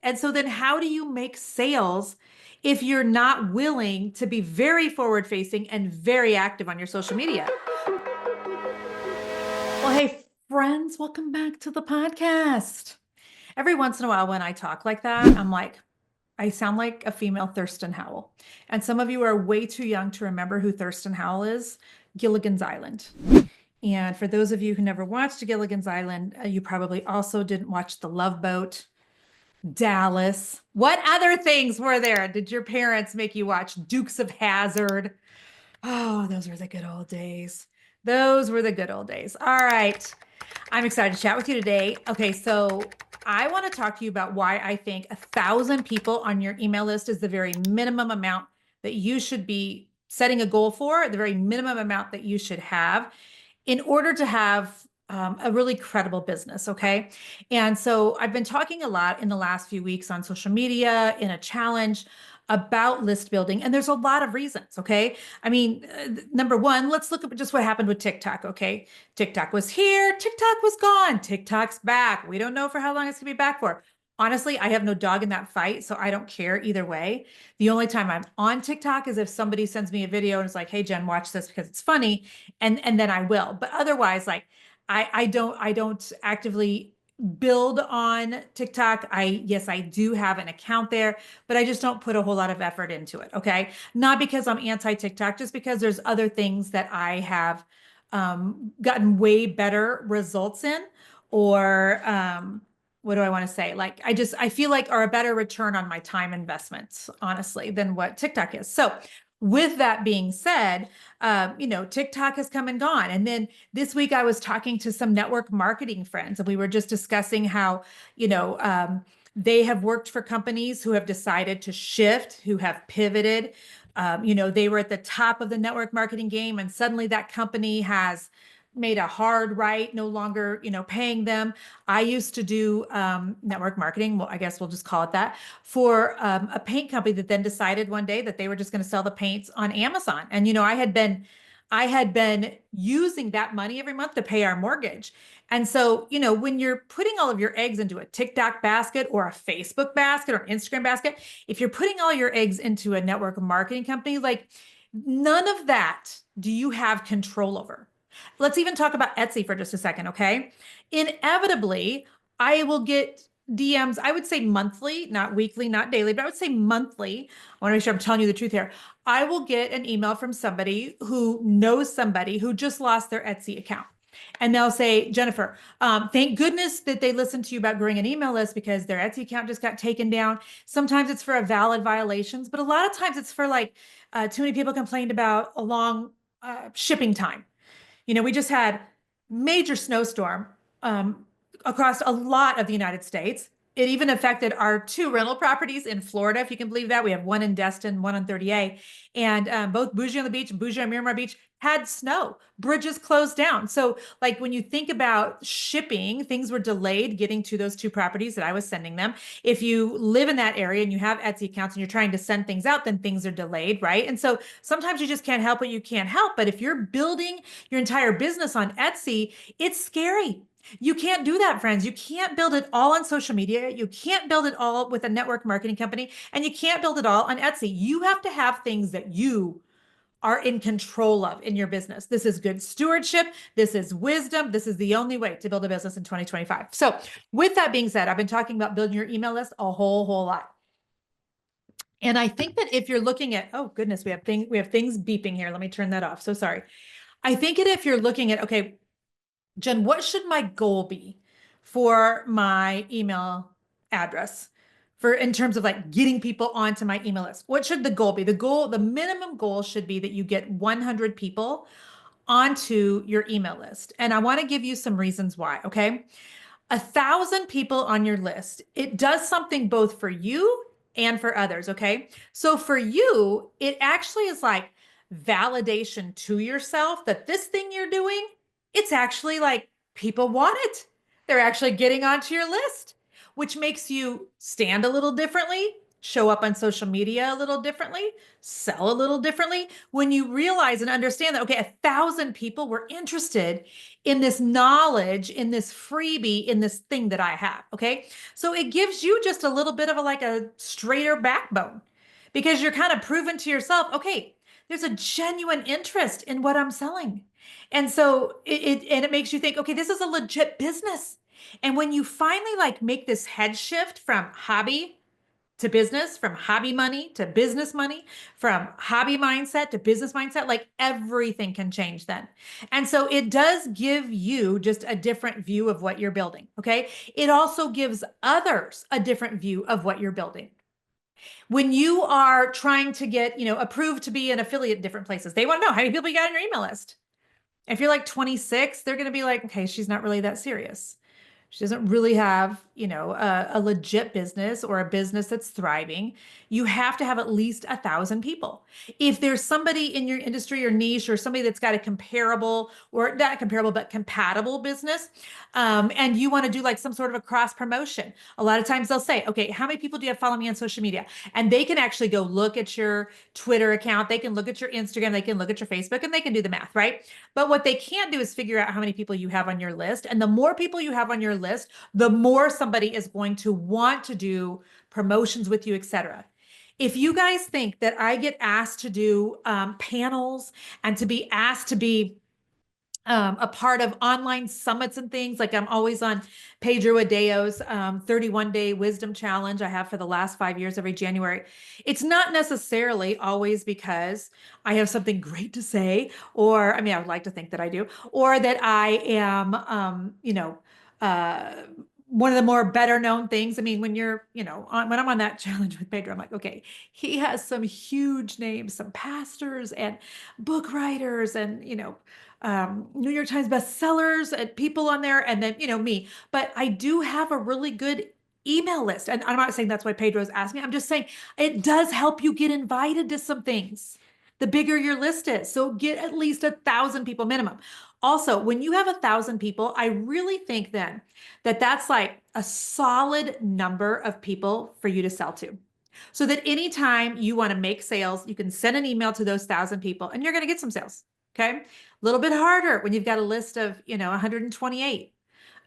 And so then how do you make sales if you're not willing to be very forward facing and very active on your social media? Well, hey, friends, welcome back to the podcast. Every once in a while, when I talk like that, I'm like, I sound like a female Thurston Howell. And some of you are way too young to remember who Thurston Howell is. Gilligan's Island. And for those of you who never watched Gilligan's Island, you probably also didn't watch The Love Boat, Dallas. What other things were there? Did your parents make you watch? Dukes of Hazzard. Oh, those were the good old days. Those were the good old days. All right. I'm excited to chat with you today. Okay, so I want to talk to you about why I think 1,000 people on your email list is the very minimum amount that you should be setting a goal for, the very minimum amount that you should have in order to have a really credible business. Okay. And so I've been talking a lot in the last few weeks on social media in a challenge about list building. And there's a lot of reasons. Okay. I mean, number one, let's look at just what happened with TikTok. Okay. TikTok was here, TikTok was gone, TikTok's back. We don't know for how long it's going to be back for. Honestly, I have no dog in that fight, so I don't care either way. The only time I'm on TikTok is if somebody sends me a video and it's like, hey, Jen, watch this because it's funny. And then I will. But otherwise, like I don't actively build on TikTok. Yes, I do have an account there, but I just don't put a whole lot of effort into it. Okay. Not because I'm anti-TikTok, just because there's other things that I have gotten way better results in, or what do I want to say? Like, I feel like are a better return on my time investments, honestly, than what TikTok is. So with that being said, TikTok has come and gone. And then this week I was talking to some network marketing friends, and we were just discussing how, they have worked for companies who have decided to shift, who have pivoted. They were at the top of the network marketing game, and suddenly that company has made a hard right, no longer, paying them. I used to do network marketing. Well, I guess we'll just call it that, for a paint company that then decided one day that they were just going to sell the paints on Amazon. And I had been using that money every month to pay our mortgage. And so, when you're putting all of your eggs into a TikTok basket or a Facebook basket or Instagram basket, if you're putting all your eggs into a network marketing company, like none of that do you have control over. Let's even talk about Etsy for just a second, okay? Inevitably, I will get DMs, I would say monthly, not weekly, not daily, but I would say monthly. I want to make sure I'm telling you the truth here. I will get an email from somebody who knows somebody who just lost their Etsy account. And they'll say, Jennifer, thank goodness that they listened to you about growing an email list because their Etsy account just got taken down. Sometimes it's for a valid violations, but a lot of times it's for like too many people complained about a long shipping time. We just had major snowstorm across a lot of the United States. It even affected our two rental properties in Florida, if you can believe that. We have one in Destin, one on 30A, and both Bougie on the Beach and Bougie on Miramar Beach had snow. Bridges closed down. So, like when you think about shipping, things were delayed getting to those two properties that I was sending them. If you live in that area and you have Etsy accounts and you're trying to send things out, then things are delayed, right? And so sometimes you just can't help what you can't help. But if you're building your entire business on Etsy, it's scary. You can't do that, friends. You can't build it all on social media. You can't build it all with a network marketing company, and you can't build it all on Etsy. You have to have things that you are in control of in your business. This is good stewardship. This is wisdom. This is the only way to build a business in 2025. So with that being said, I've been talking about building your email list a whole lot. And I think that if you're looking at, oh goodness, we have things beeping here. Let me turn that off. So sorry. I think that if you're looking at, okay, Jen, what should my goal be for my email address in terms of like getting people onto my email list? What should the goal be? The minimum goal should be that you get 100 people onto your email list. And I want to give you some reasons why, okay? 1,000 people on your list, it does something both for you and for others, okay? So for you, it actually is like validation to yourself that this thing you're doing, it's actually like people want it. They're actually getting onto your list, which makes you stand a little differently, show up on social media a little differently, sell a little differently, when you realize and understand that, okay, 1,000 people were interested in this knowledge, in this freebie, in this thing that I have. Okay. So it gives you just a little bit of like a straighter backbone because you're kind of proving to yourself, okay, there's a genuine interest in what I'm selling. And so it makes you think, okay, this is a legit business. And when you finally like make this head shift from hobby to business, from hobby money to business money, from hobby mindset to business mindset, like everything can change then. And so it does give you just a different view of what you're building. Okay. It also gives others a different view of what you're building. When you are trying to get, approved to be an affiliate in different places, they want to know how many people you got on your email list. If you're like 26, they're going to be like, okay, she's not really that serious. She doesn't really have, a legit business or a business that's thriving. You have to have at least 1,000 people. If there's somebody in your industry or niche or somebody that's got a comparable or not comparable, but compatible business, and you want to do like some sort of a cross promotion, a lot of times they'll say, okay, how many people do you have following me on social media? And they can actually go look at your Twitter account. They can look at your Instagram. They can look at your Facebook and they can do the math, right? But what they can't do is figure out how many people you have on your list. And the more people you have on your list, the more somebody is going to want to do promotions with you, etc. If you guys think that I get asked to do panels and to be asked to be a part of online summits and things. Like I'm always on Pedro Adeo's 31-day wisdom challenge I have for the last 5 years every January. It's not necessarily always because I have something great to say, or I mean, I would like to think that I do, or that I am, uh, one of the more better known things. I mean, when you're, when I'm on that challenge with Pedro, I'm like, okay, he has some huge names, some pastors and book writers and, New York Times bestsellers and people on there, and then, me. But I do have a really good email list. And I'm not saying that's why Pedro's asked me. I'm just saying it does help you get invited to some things. The bigger your list is. So get at least 1,000 people minimum. Also, when you have 1,000 people, I really think then that that's like a solid number of people for you to sell to. So that anytime you want to make sales, you can send an email to those 1,000 people and you're going to get some sales. Okay. A little bit harder when you've got a list of, 128.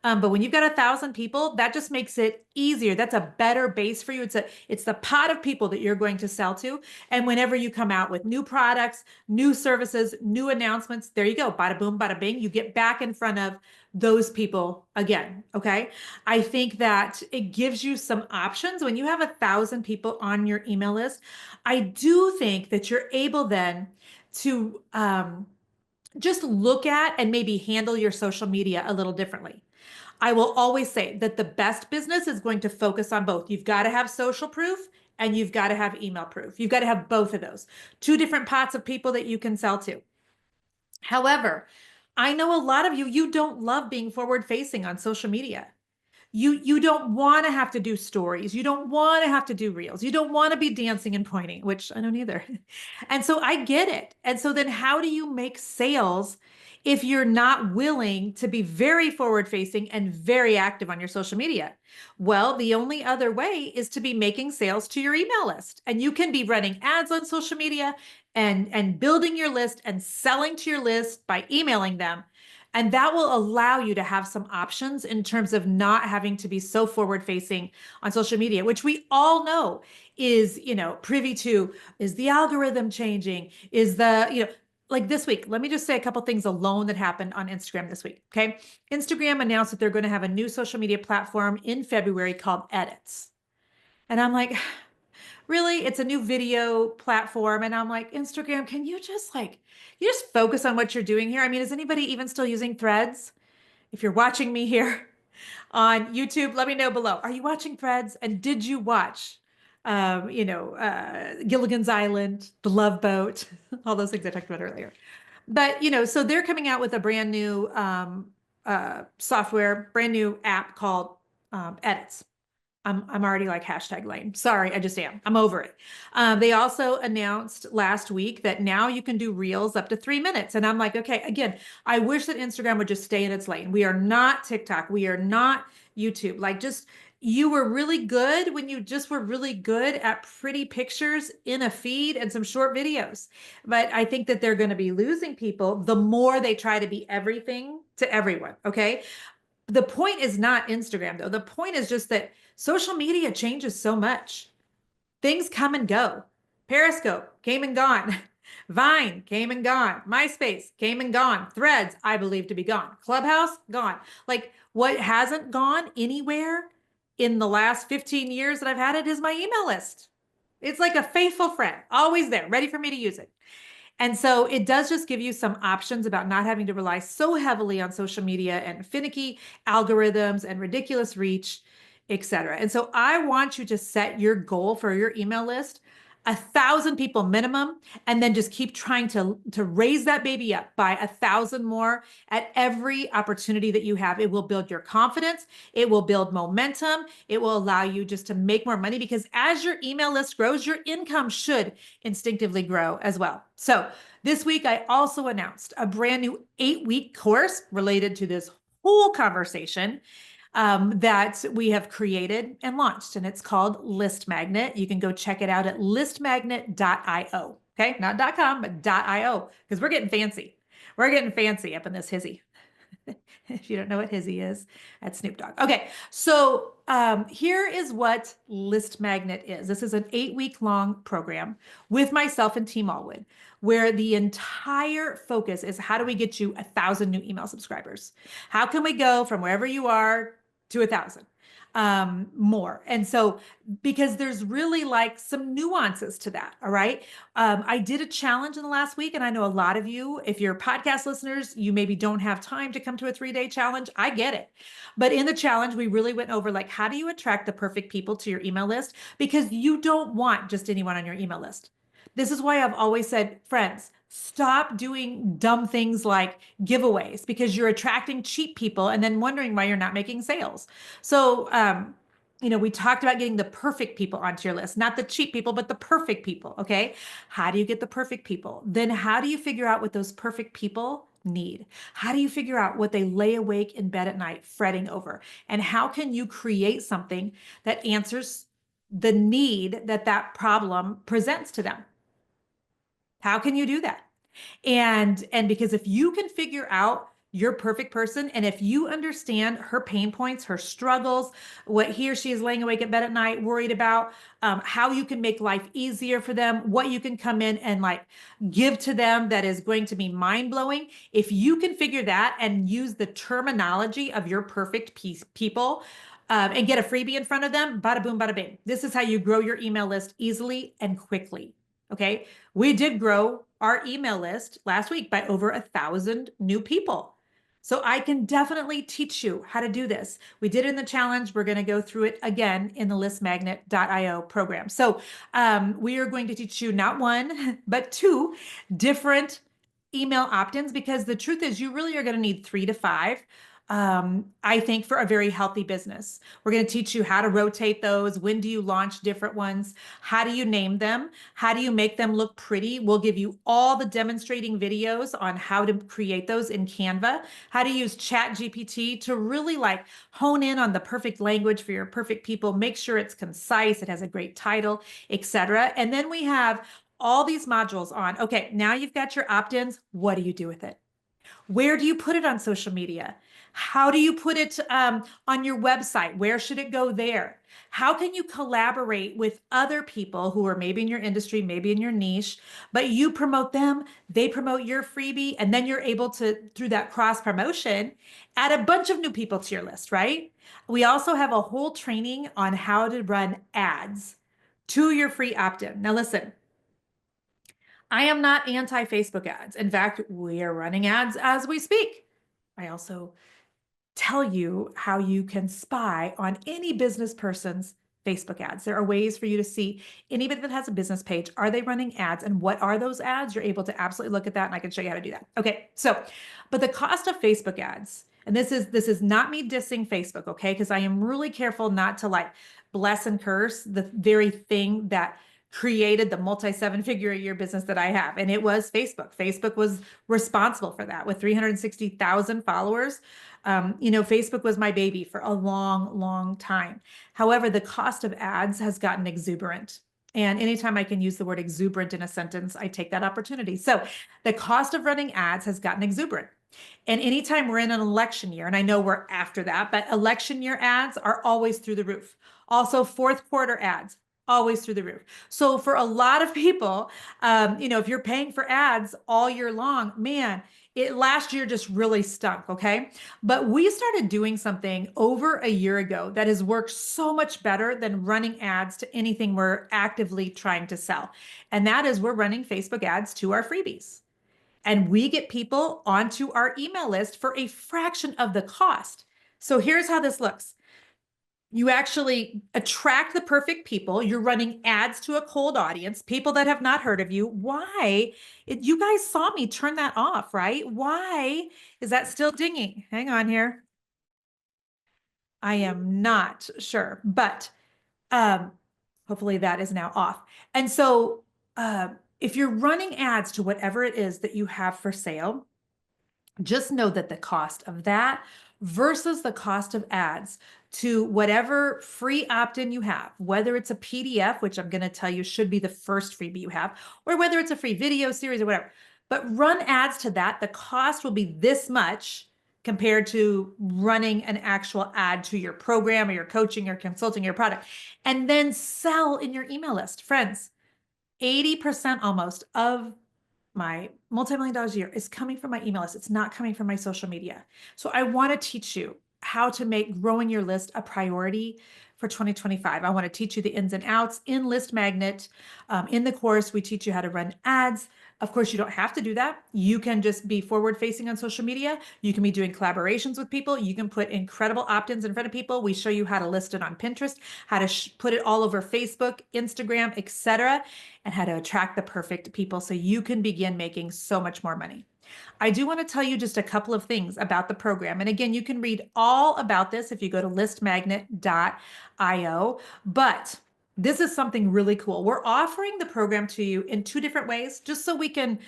But when you've got 1,000 people, that just makes it easier. That's a better base for you. It's the pot of people that you're going to sell to. And whenever you come out with new products, new services, new announcements, there you go. Bada boom, bada bing. You get back in front of those people again. Okay. I think that it gives you some options when you have 1,000 people on your email list. I do think that you're able then to just look at and maybe handle your social media a little differently. I will always say that the best business is going to focus on both. You've got to have social proof and you've got to have email proof. You've got to have both of those. Two different pots of people that you can sell to. However, I know a lot of you don't love being forward facing on social media. You don't want to have to do stories. You don't want to have to do reels. You don't want to be dancing and pointing, which I don't either. And so I get it. And so then how do you make sales if you're not willing to be very forward facing and very active on your social media? Well, the only other way is to be making sales to your email list. And you can be running ads on social media and building your list and selling to your list by emailing them. And that will allow you to have some options in terms of not having to be so forward facing on social media, which we all know is, privy to, is the algorithm changing? Is like this week, let me just say a couple things alone that happened on Instagram this week. Okay. Instagram announced that they're going to have a new social media platform in February called Edits. And I'm like, really? It's a new video platform. And I'm like, Instagram, can you just focus on what you're doing here? I mean, is anybody even still using Threads? If you're watching me here on YouTube, let me know below. Are you watching Threads? And did you watch, Gilligan's Island, The Love Boat, all those things I talked about earlier? But, so they're coming out with a brand new software, brand new app called Edits. I'm already like hashtag lame. Sorry, I just am. I'm over it. They also announced last week that now you can do reels up to 3 minutes. And I'm like, okay, again, I wish that Instagram would just stay in its lane. We are not TikTok. We are not YouTube. Like just You were really good when you just were really good at pretty pictures in a feed and some short videos. But I think that they're going to be losing people the more they try to be everything to everyone. Okay. The point is not Instagram, though. The point is just that social media changes so much. Things come and go. Periscope came and gone. Vine came and gone. MySpace came and gone. Threads, I believe to be gone. Clubhouse, gone. Like what hasn't gone anywhere in the last 15 years that I've had it is my email list. It's like a faithful friend, always there, ready for me to use it. And so it does just give you some options about not having to rely so heavily on social media and finicky algorithms and ridiculous reach, et cetera. And so I want you to set your goal for your email list, 1,000 people minimum, and then just keep trying to raise that baby up by 1,000 more at every opportunity that you have. It will build your confidence. It will build momentum. It will allow you just to make more money because as your email list grows, your income should instinctively grow as well. So this week, I also announced a brand new 8-week course related to this whole conversation that we have created and launched, and it's called List Magnet. You can go check it out at listmagnet.io. Okay, not .com, but .io, because we're getting fancy. We're getting fancy up in this hizzy. If you don't know what hizzy is, that's Snoop Dogg. Okay, so here is what List Magnet is. This is an 8-week long program with myself and Team Allwood, where the entire focus is how do we get you 1,000 new email subscribers? How can we go from wherever you are to 1,000 more? And so, because there's really like some nuances to that. All right. I did a challenge in the last week, and I know a lot of you, if you're podcast listeners, you maybe don't have time to come to a 3-day challenge. I get it. But in the challenge, we really went over like, how do you attract the perfect people to your email list? Because you don't want just anyone on your email list. This is why I've always said, friends, stop doing dumb things like giveaways because you're attracting cheap people and then wondering why you're not making sales. So, we talked about getting the perfect people onto your list, not the cheap people, but the perfect people. Okay. How do you get the perfect people? Then how do you figure out what those perfect people need? How do you figure out what they lay awake in bed at night fretting over? And how can you create something that answers the need that that problem presents to them? How can you do that? And because if you can figure out your perfect person, and if you understand her pain points, her struggles, what he or she is laying awake at bed at night worried about, how you can make life easier for them, what you can come in and like give to them that is going to be mind blowing. If you can figure that and use the terminology of your perfect people. And get a freebie in front of them, bada boom, bada bing. This is how you grow your email list easily and quickly. Okay. We did grow our email list last week by over 1,000 new people. So I can definitely teach you how to do this. We did it in the challenge. We're going to go through it again in the listmagnet.io program. So we are going to teach you not one, but 2 different email opt-ins because the truth is you really are going to need 3 to 5. I think for a very healthy business. We're going to teach you how to rotate those. When do you launch different ones? How do you name them? How do you make them look pretty? We'll give you all the demonstrating videos on how to create those in Canva, how to use Chat GPT to really like hone in on the perfect language for your perfect people, make sure it's concise, it has a great title, etc. And then we have all these modules on, okay, now you've got your opt-ins. What do you do with it? Where do you put it on social media? How do you put it on your website? Where should it go there? How can you collaborate with other people who are maybe in your industry, maybe in your niche, but you promote them, they promote your freebie, and then you're able to, through that cross promotion, add a bunch of new people to your list, right? We also have a whole training on how to run ads to your free opt-in. Now, listen, I am not anti-Facebook ads. In fact, we are running ads as we speak. I also tell you how you can spy on any business person's Facebook ads. There are ways for you to see anybody that has a business page. Are they running ads? And what are those ads? You're able to absolutely look at that, and I can show you how to do that. Okay, so, but the cost of Facebook ads, and this is not me dissing Facebook, okay? Because I am really careful not to like bless and curse the very thing that created the multi 7-figure a year business that I have. And it was Facebook. Facebook was responsible for that with 360,000 followers. Facebook was my baby for a long, long time. However, the cost of ads has gotten exuberant. And anytime I can use the word exuberant in a sentence, I take that opportunity. So the cost of running ads has gotten exuberant. And anytime we're in an election year, and I know we're after that, but election year ads are always through the roof. Also, fourth quarter ads, always through the roof. So for a lot of people, if you're paying for ads all year long, man, it last year just really stunk. Okay. But we started doing something over a year ago that has worked so much better than running ads to anything we're actively trying to sell. And that is we're running Facebook ads to our freebies. And we get people onto our email list for a fraction of the cost. So here's how this looks. You actually attract the perfect people. You're running ads to a cold audience, people that have not heard of you. Why? You guys saw me turn that off, right? Why is that still dinging? Hang on here. I am not sure, but um, hopefully that is now off. And so if you're running ads to whatever it is that you have for sale, just know that the cost of that versus the cost of ads to whatever free opt-in you have, whether it's a PDF, which I'm going to tell you should be the first freebie you have, or whether it's a free video series or whatever, but run ads to that, the cost will be this much compared to running an actual ad to your program or your coaching or consulting your product, and then sell in your email list. Friends, 80% almost of my multi-million dollars a year is coming from my email list. It's not coming from my social media. So I want to teach you how to make growing your list a priority for 2025. I want to teach you the ins and outs in List Magnet. In the course, we teach you how to run ads. Of course, you don't have to do that. You can just be forward facing on social media. You can be doing collaborations with people. You can put incredible opt-ins in front of people. We show you how to list it on Pinterest, how to put it all over Facebook, Instagram, etc., and how to attract the perfect people so you can begin making so much more money. I do want to tell you just a couple of things about the program. And again, you can read all about this if you go to listmagnet.io. But this is something really cool. We're offering the program to you in two different ways, just so we can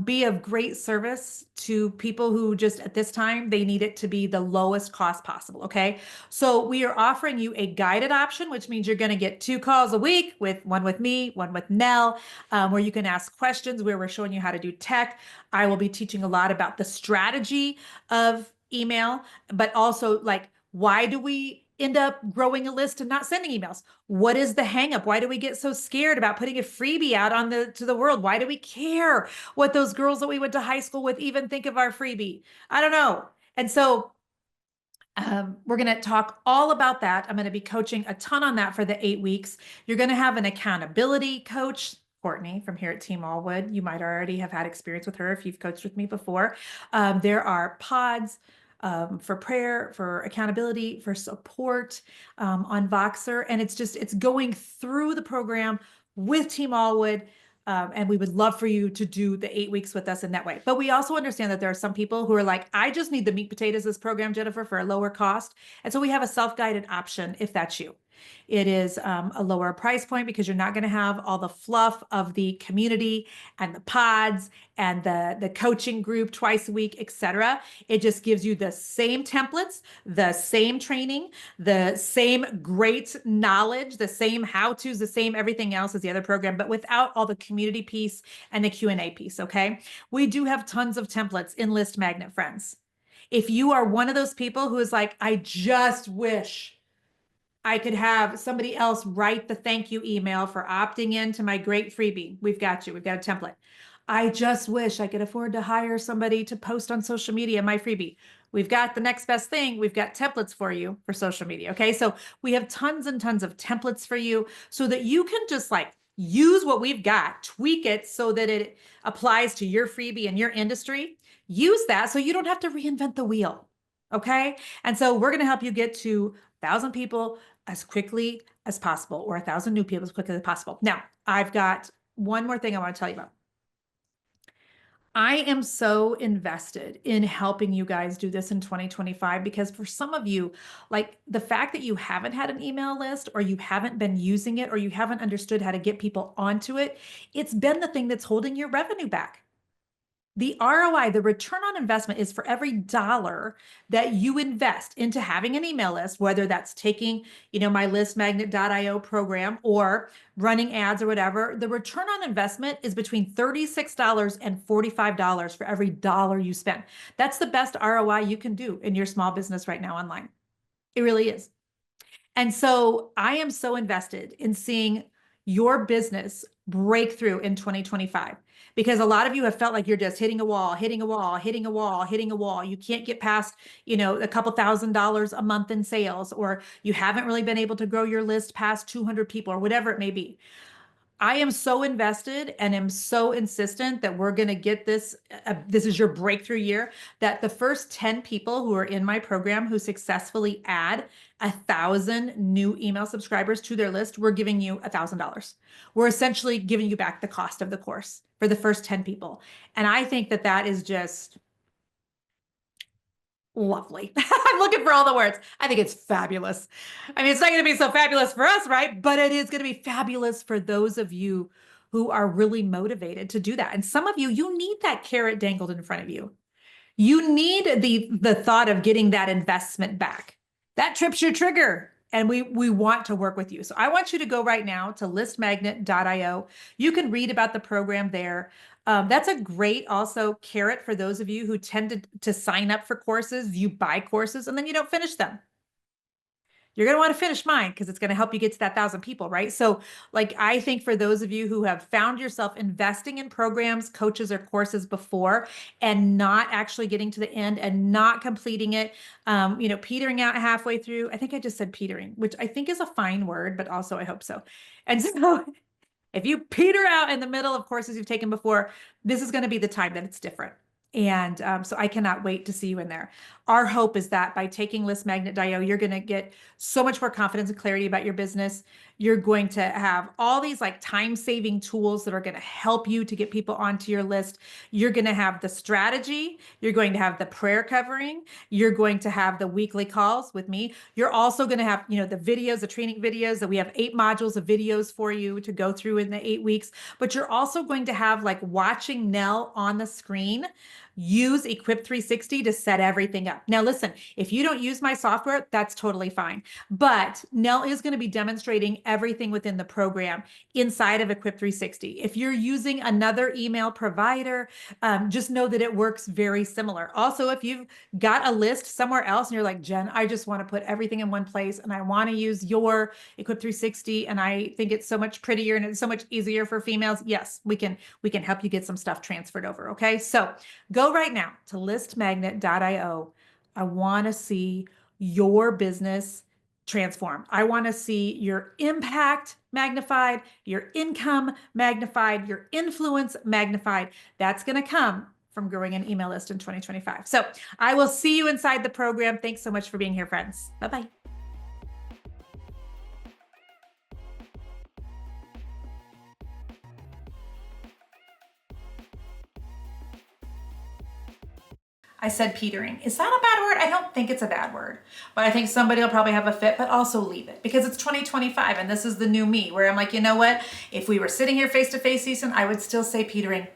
be of great service to people who just at this time, they need it to be the lowest cost possible. Okay. So we are offering you a guided option, which means you're going to get 2 calls a week, with one with me, one with Nell, where you can ask questions, where we're showing you how to do tech. I will be teaching a lot about the strategy of email, but also like, why do we end up growing a list and not sending emails? What is the hangup? Why do we get so scared about putting a freebie out to the world? Why do we care what those girls that we went to high school with even think of our freebie? I don't know. And so we're going to talk all about that. I'm going to be coaching a ton on that for the 8 weeks. You're going to have an accountability coach, Courtney, from here at Team Allwood. You might already have had experience with her if you've coached with me before. There are pods for prayer, for accountability, for support on Voxer. And it's going through the program with Team Allwood. And we would love for you to do the 8 weeks with us in that way. But we also understand that there are some people who are like, I just need the meat potatoes of this program, Jennifer, for a lower cost. And so we have a self-guided option if that's you. It is a lower price point because you're not going to have all the fluff of the community and the pods and the coaching group twice a week, etc. It just gives you the same templates, the same training, the same great knowledge, the same how-tos, the same everything else as the other program, but without all the community piece and the Q&A piece, okay? We do have tons of templates in List Magnet, friends. If you are one of those people who is like, I just wish I could have somebody else write the thank you email for opting in to my great freebie. We've got you. We've got a template. I just wish I could afford to hire somebody to post on social media my freebie. We've got the next best thing. We've got templates for you for social media. Okay. So we have tons and tons of templates for you so that you can just like use what we've got, tweak it so that it applies to your freebie and your industry. Use that so you don't have to reinvent the wheel. Okay. And so we're going to help you get to 1,000 people as quickly as possible, or 1,000 new people as quickly as possible. Now, I've got one more thing I want to tell you about. I am so invested in helping you guys do this in 2025 because for some of you, like the fact that you haven't had an email list or you haven't been using it or you haven't understood how to get people onto it, it's been the thing that's holding your revenue back. The ROI, the return on investment is for every dollar that you invest into having an email list, whether that's taking, my listmagnet.io program or running ads or whatever, the return on investment is between $36 and $45 for every dollar you spend. That's the best ROI you can do in your small business right now online. It really is. And so I am so invested in seeing your business break through in 2025 because a lot of you have felt like you're just hitting a wall, hitting a wall, hitting a wall, hitting a wall. You can't get past, a couple $1,000s a month in sales, or you haven't really been able to grow your list past 200 people or whatever it may be. I am so invested and am so insistent that we're going to get this. This is your breakthrough year, that the first 10 people who are in my program who successfully add 1,000 new email subscribers to their list, we're giving you $1,000. We're essentially giving you back the cost of the course for the first 10 people. And I think that that is just lovely. I'm looking for all the words. I think it's fabulous. I mean, it's not going to be so fabulous for us, right? But it is going to be fabulous for those of you who are really motivated to do that. And some of you, you need that carrot dangled in front of you. You need the thought of getting that investment back. That trips your trigger. And we want to work with you. So I want you to go right now to listmagnet.io. You can read about the program there. That's a great also carrot for those of you who tend to sign up for courses. You buy courses and then you don't finish them. You're going to want to finish mine because it's going to help you get to that 1,000 people, right? So like, I think for those of you who have found yourself investing in programs, coaches, or courses before and not actually getting to the end and not completing it, petering out halfway through. I think I just said petering, which I think is a fine word, but also I hope so. And so if you peter out in the middle of courses you've taken before, this is going to be the time that it's different. And so I cannot wait to see you in there. Our hope is that by taking listmagnet.io, you're going to get so much more confidence and clarity about your business. You're going to have all these like time-saving tools that are going to help you to get people onto your list. You're going to have the strategy. You're going to have the prayer covering. You're going to have the weekly calls with me. You're also going to have, the videos, the training videos that we have 8 modules of videos for you to go through in the 8 weeks. But you're also going to have like watching Nell on the screen use Equip 360 to set everything up. Now, listen, if you don't use my software, that's totally fine. But Nell is going to be demonstrating everything within the program inside of Equip 360. If you're using another email provider, just know that it works very similar. Also, if you've got a list somewhere else and you're like, Jen, I just want to put everything in one place and I want to use your Equip 360 and I think it's so much prettier and it's so much easier for females. Yes, we can help you get some stuff transferred over. Okay. So go right now to listmagnet.io. I want to see your business transform. I want to see your impact magnified, your income magnified, your influence magnified. That's going to come from growing an email list in 2025. So I will see you inside the program. Thanks so much for being here, friends. Bye-bye. I said petering. Is that a bad word? I don't think it's a bad word, but I think somebody will probably have a fit, but also leave it because it's 2025 and this is the new me where I'm like, you know what? If we were sitting here face to face, Ethan, I would still say petering.